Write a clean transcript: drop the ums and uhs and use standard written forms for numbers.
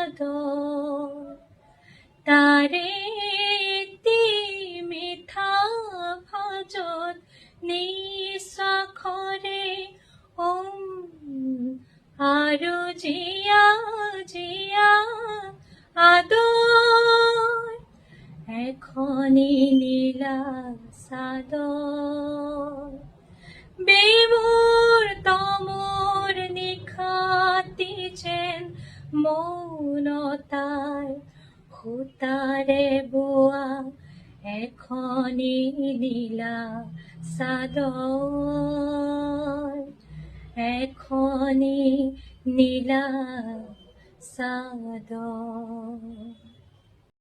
সাদর তারে মিঠা ভজত নিস্বাক্ষরে ওম আৰু জিয়া জিয়া আদৰ এখনি নীলা চাদৰ বিমূৰ তমূৰ নিশাতি যেন মৌনতাৰ সূতাৰে বোৱা এখনি নীলা চাদৰ এখনি নীলা চাদৰ।